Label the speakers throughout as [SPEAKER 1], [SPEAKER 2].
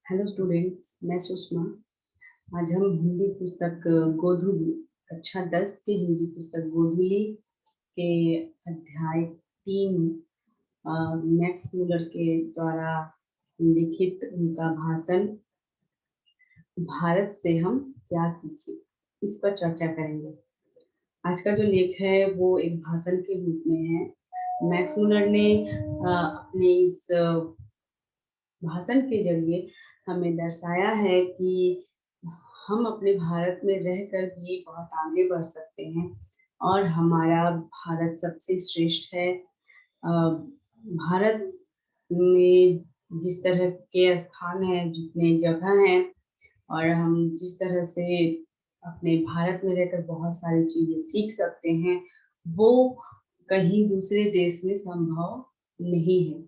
[SPEAKER 1] Hello students, मैं सुषमा। आज हम हिंदी पुस्तक गोधुली कक्षा 10 की हिंदी पुस्तक गोधुली के अध्याय 3 मैक्स मूलर के द्वारा लिखित उनका भाषण भारत से हम क्या सीखे, इस पर चर्चा करेंगे। आज का जो लेख है वो एक भाषण के रूप में है। मैक्स मूलर ने अपने इस भाषण के जरिए हमें दर्शाया है कि हम अपने भारत में रहकर भी बहुत आगे बढ़ सकते हैं और हमारा भारत सबसे श्रेष्ठ है। भारत में जिस तरह के स्थान है, जितने जगह हैं, और हम जिस तरह से अपने भारत में रहकर बहुत सारी चीजें सीख सकते हैं, वो कहीं दूसरे देश में संभव नहीं है।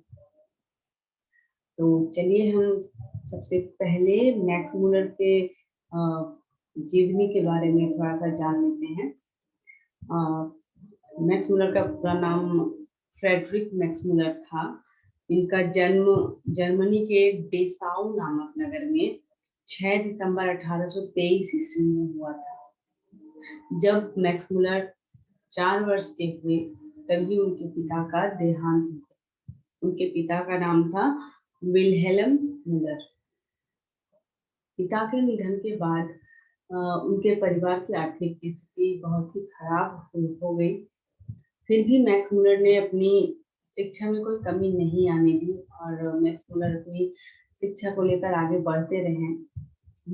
[SPEAKER 1] तो चलिए हम सबसे पहले मैक्स मूलर के जीवनी के बारे में थोड़ा सा जान लेते हैं। मैक्स मूलर का पूरा नाम फ्रेडरिक मैक्स मूलर था। इनका जन्म जर्मनी के डेसाउ नामक नगर में 6 दिसंबर 1823 ईस्वी में हुआ था। जब मैक्स मूलर 4 वर्ष के हुए तभी उनके पिता का देहांत हुआ। उनके पिता का नाम था विल्हेल्म मूलर। पिता के निधन के बाद उनके परिवार की आर्थिक स्थिति बहुत ही खराब हो गई। फिर भी मैक्स मूलर ने अपनी शिक्षा में कोई कमी नहीं आने दी और मैक्स मूलर अपनी शिक्षा को लेकर आगे बढ़ते रहे।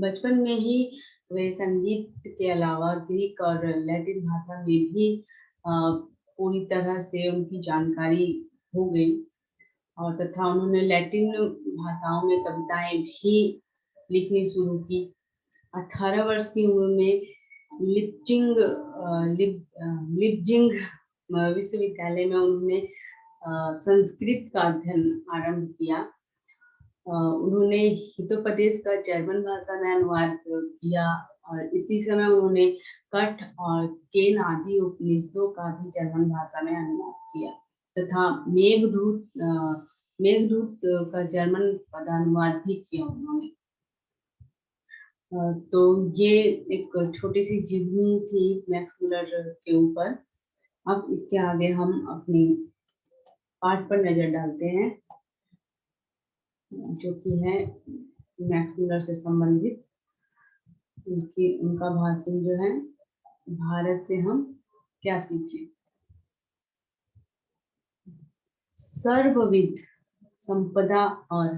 [SPEAKER 1] बचपन में ही वे संगीत के अलावा ग्रीक और लैटिन भाषा में भी पूरी तरह से उनकी जानकारी हो गई और तथा उन्होंने लैटिन भाषाओं में कविताएं भी लिखनी शुरू की। 18 वर्ष की उम्र में लिपचिंग लिपजिंग विश्वविद्यालय में उन्होंने संस्कृत का अध्ययन आरंभ किया। उन्होंने हितोपदेश का जर्मन भाषा में अनुवाद किया और इसी समय उन्होंने कठ और केन आदि उपनिषदों का भी जर्मन भाषा में अनुवाद किया तथा मेघदूत का जर्मन पदानुवाद भी किया उन्होंने। तो ये एक छोटी सी जीवनी थी मैक्स मूलर के ऊपर। अब इसके आगे हम अपनी पाठ पर नजर डालते हैं, जो कि है मैक्स मूलर से संबंधित उनका भाषण जो है, भारत से हम क्या सीखे। सर्वविध संपदा और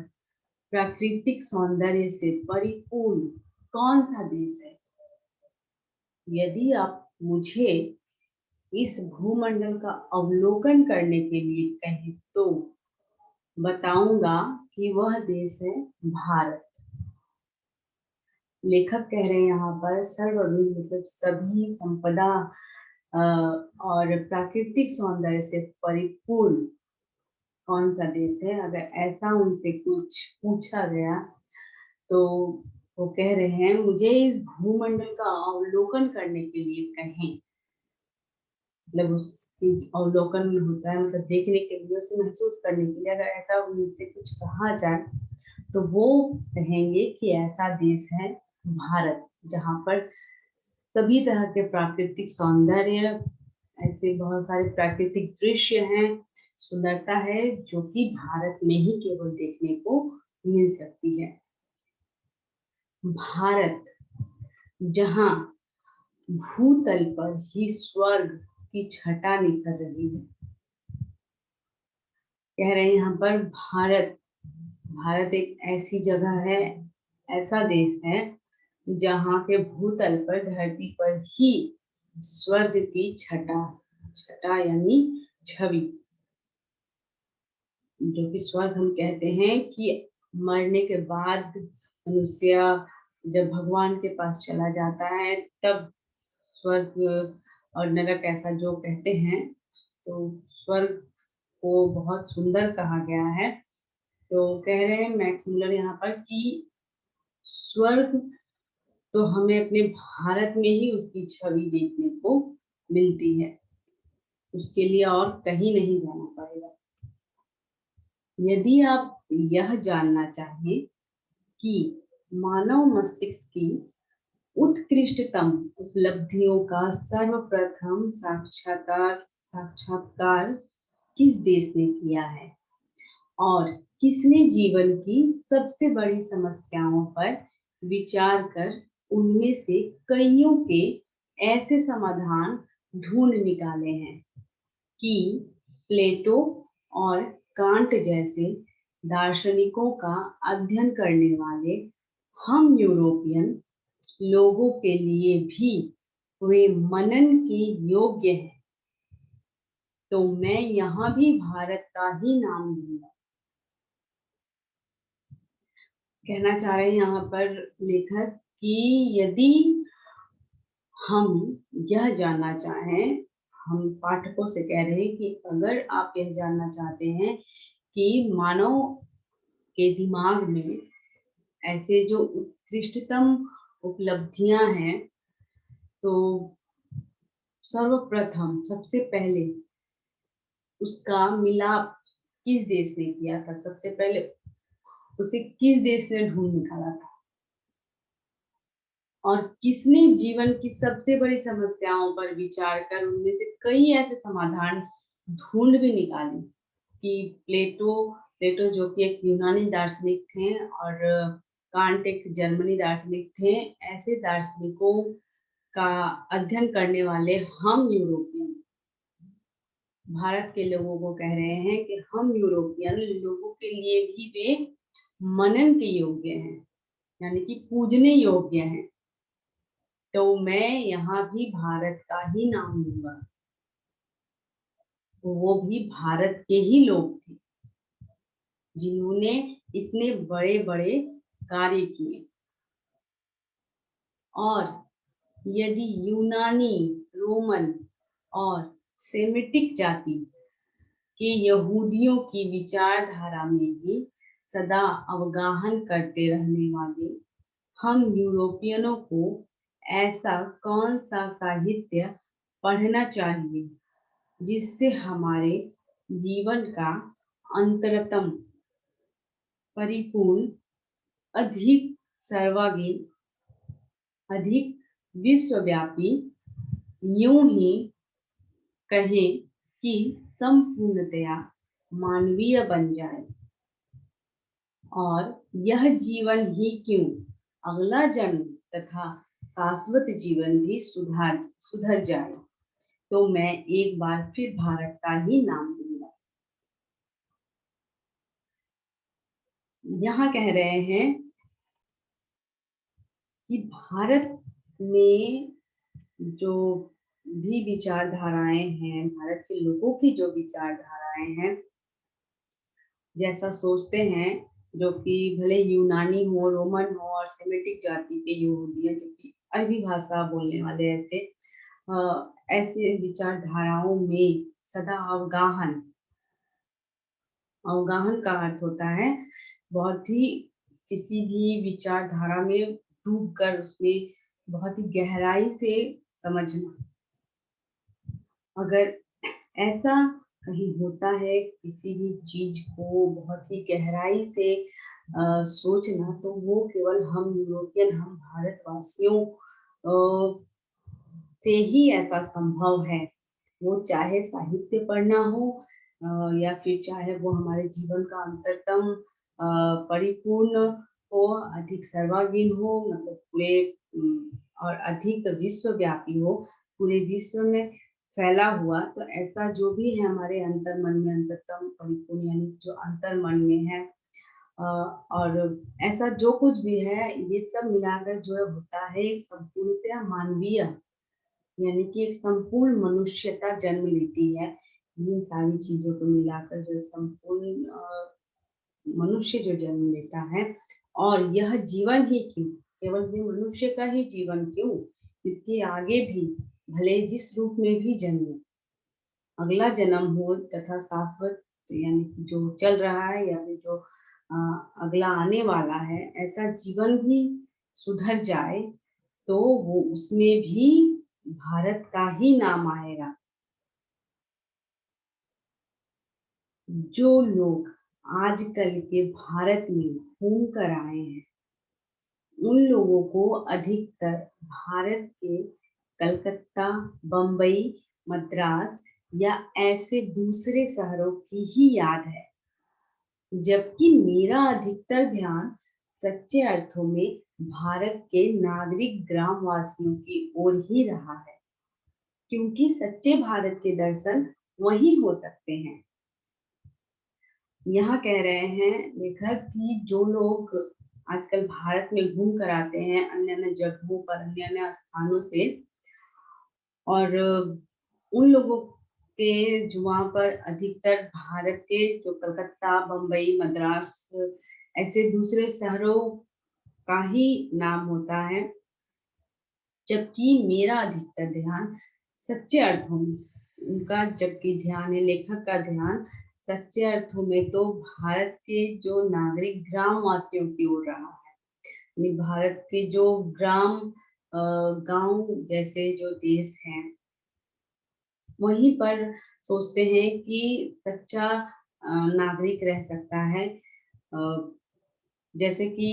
[SPEAKER 1] प्राकृतिक सौंदर्य से परिपूर्ण कौन सा देश है? यदि आप मुझे इस भूमंडल का अवलोकन करने के लिए कहें तो बताऊंगा कि वह देश है भारत। लेखक कह रहे हैं यहाँ पर सर्वविध मतलब सभी संपदा और प्राकृतिक सौंदर्य से परिपूर्ण कौन सा देश है। अगर ऐसा उनसे कुछ पूछा गया तो वो कह रहे हैं मुझे इस भूमंडल का अवलोकन करने के लिए कहें। मतलब उसकी अवलोकन होता है, मतलब देखने के लिए, उसे महसूस करने के लिए अगर ऐसा उनसे कुछ कहा जाए तो वो कहेंगे कि ऐसा देश है भारत, जहाँ पर सभी तरह के प्राकृतिक सौंदर्य, ऐसे बहुत सारे प्राकृतिक दृश्य हैं, सुंदरता है जो कि भारत में ही केवल देखने को मिल सकती है। भारत जहाँ भूतल पर ही स्वर्ग की छटा निखर रही है। कह रहे हैं यहाँ पर भारत एक ऐसी जगह है, ऐसा देश है जहाँ के भूतल पर, धरती पर ही स्वर्ग की छटा यानी छवि, जो कि स्वर्ग हम कहते हैं कि मरने के बाद मनुष्य जब भगवान के पास चला जाता है तब स्वर्ग और नरक ऐसा जो कहते हैं, तो स्वर्ग को बहुत सुंदर कहा गया है। तो कह रहे हैं मैक्स मूलर यहाँ पर कि स्वर्ग तो हमें अपने भारत में ही उसकी छवि देखने को मिलती है, उसके लिए और कहीं नहीं जाना पड़ेगा। यदि आप यह जानना चाहें कि मानव मस्तिष्क की उत्कृष्टतम उपलब्धियों का सर्वप्रथम साक्षात्कार किस देश ने किया है और किसने जीवन की सबसे बड़ी समस्याओं पर विचार कर उनमें से कईयों के ऐसे समाधान ढूंढ निकाले हैं कि प्लेटो और कांट जैसे दार्शनिकों का अध्ययन करने वाले हम यूरोपियन लोगों के लिए भी वे मनन के योग्य हैं। तो मैं यहाँ भी भारत का ही नाम लूंगा। कहना चाह रहे हैं यहाँ पर लेखक कि यदि हम यह जानना चाहें, हम पाठकों से कह रहे हैं कि अगर आप यह जानना चाहते हैं कि मानव के दिमाग में ऐसे जो उत्कृष्टतम उपलब्धियां हैं, तो सर्वप्रथम सबसे पहले उसका मिलाप किस देश ने किया था, सबसे पहले उसे किस देश ने ढूंढ निकाला था और किसने जीवन की सबसे बड़ी समस्याओं पर विचार कर उनमें से कई ऐसे समाधान ढूंढ भी निकाले कि प्लेटो जो कि एक यूनानी दार्शनिक थे और कांट एक जर्मनी दार्शनिक थे। ऐसे दार्शनिकों का अध्ययन करने वाले हम यूरोपियन भारत के लोगों को कह रहे हैं कि हम यूरोपियन लोगों के लिए भी वे मनन के योग्य हैं, यानी कि पूजने योग्य हैं। तो मैं यहाँ भी भारत का ही नाम लूंगा। वो भी भारत के ही लोग थे जिन्होंने इतने बड़े बड़े कार्य किए। और यदि यूनानी, रोमन और सेमिटिक जाति के यहूदियों की विचारधारा में ही सदा अवगाहन करते रहने वाले हम यूरोपियनों को ऐसा कौन सा साहित्य पढ़ना चाहिए जिससे हमारे जीवन का अंतरतम, परिपूर्ण, अधिक सर्वांगीण, अधिक विश्वव्यापी, यूं ही कहें कि संपूर्णतया मानवीय बन जाए। और यह जीवन ही क्यों, अगला जन्म तथा शाश्वत जीवन भी सुधर जाए। तो मैं एक बार फिर भारत का ही नाम लूंगा। यहाँ कह रहे हैं कि भारत में जो भी विचारधाराएं हैं, भारत के लोगों की जो विचारधाराएं हैं, जैसा सोचते हैं, जो कि भले यूनानी हो, रोमन हो और सेमेटिक जाति के यहूदी हैं, जो कि अरबी भाषा बोलने वाले ऐसे विचारधाराओं में सदा अवगाहन, अवगाहन का अर्थ होता है बहुत ही किसी भी विचारधारा में डूब कर उसमें बहुत ही गहराई से समझना। अगर ऐसा कहीं होता है किसी भी चीज को बहुत ही गहराई से सोचना, तो वो केवल हम यूरोपियन, हम भारतवासियों से ही ऐसा संभव है। वो चाहे साहित्य पढ़ना हो या फिर चाहे वो हमारे जीवन का अंतरतम परिपूर्ण हो, अधिक सर्वांगीण हो, मतलब पूरे और अधिक विश्वव्यापी हो, पूरे विश्व में फैला हुआ। तो ऐसा जो भी है हमारे अंतर मन में, अंतरतम परिपूर्ण, यानी जो अंतर मन में है, और ऐसा जो कुछ भी है, ये सब मिलाकर जो है होता है एक संपूर्णतया मानवीय, यानी कि एक संपूर्ण मनुष्यता जन्म लेती है। इन सारी चीजों को मिलाकर जो संपूर्ण मनुष्य जो जन्म लेता है। और यह जीवन ही क्यों, केवल ये मनुष्य का ही जीवन क्यों, इसके आगे भी भले जिस रूप में भी जन्मे, अगला जन्म हो तथा शाश्वत, यानी कि जो चल रहा है या फिर जो अगला आने वाला है, ऐसा जीवन भी सुधर जाए, तो वो उसमें भी भारत का ही नाम आएगा। जो लोग आजकल के भारत में घूम कर आए हैं, उन लोगों को अधिकतर भारत के कलकत्ता, बम्बई, मद्रास या ऐसे दूसरे शहरों की ही याद है, जबकि मेरा अधिकतर ध्यान सच्चे अर्थों में भारत के नागरिक ग्रामवासियों की ओर ही रहा है, क्योंकि सच्चे भारत के दर्शन वही हो सकते हैं। यहाँ कह रहे हैं लेखक कि जो लोग आजकल भारत में घूम कर आते हैं अन्य अन्य जगहों पर, अन्य अन्य स्थानों से, और उन लोगों के जो वहाँ पर अधिकतर भारत के जो कलकत्ता, बम्बई, मद्रास ऐसे दूसरे शहरों का ही नाम होता है, जबकि मेरा अधिकतर ध्यान सच्चे अर्थों में, उनका जबकि ध्यान है, लेखक का ध्यान सच्चे अर्थों में तो भारत के जो नागरिक ग्रामवासियों की ओर रहा है। यानी भारत के जो ग्राम गांव जैसे जो देश हैं, वहीं पर सोचते हैं कि सच्चा नागरिक रह सकता है। अ, जैसे कि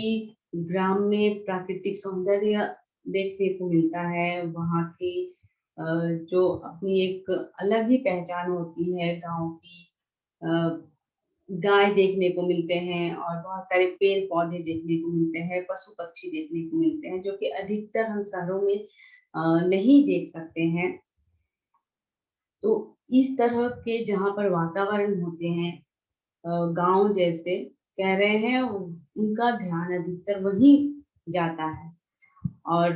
[SPEAKER 1] ग्राम में प्राकृतिक सौंदर्य देखने को मिलता है, वहाँ की जो अपनी एक अलग ही पहचान होती है गाँव की। अ, गाय देखने को मिलते हैं और बहुत सारे पेड़ पौधे देखने को मिलते हैं, पशु पक्षी देखने को मिलते हैं, जो कि अधिकतर हम शहरों में नहीं देख सकते हैं। तो इस तरह के जहाँ पर वातावरण होते हैं गाँव जैसे, कह रहे हैं उनका ध्यान अधिकतर वहीं जाता है। और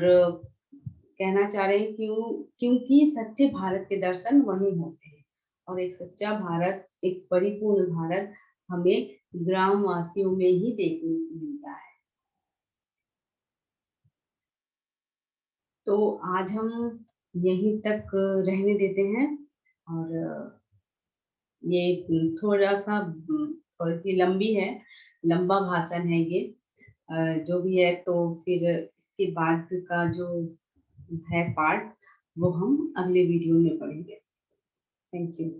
[SPEAKER 1] कहना चाह रहे हैं क्यों, क्योंकि सच्चे भारत के दर्शन वहीं होते हैं, और एक सच्चा भारत, एक परिपूर्ण भारत हमें ग्रामवासियों में ही देखने को मिलता है। तो आज हम यहीं तक रहने देते हैं, और ये थोड़ा-सा थोड़ी-सी लंबी है, लंबा भाषण है ये। जो भी है तो फिर इसके बाद का जो है पार्ट, वो हम अगले वीडियो में पढ़ेंगे। Thank you.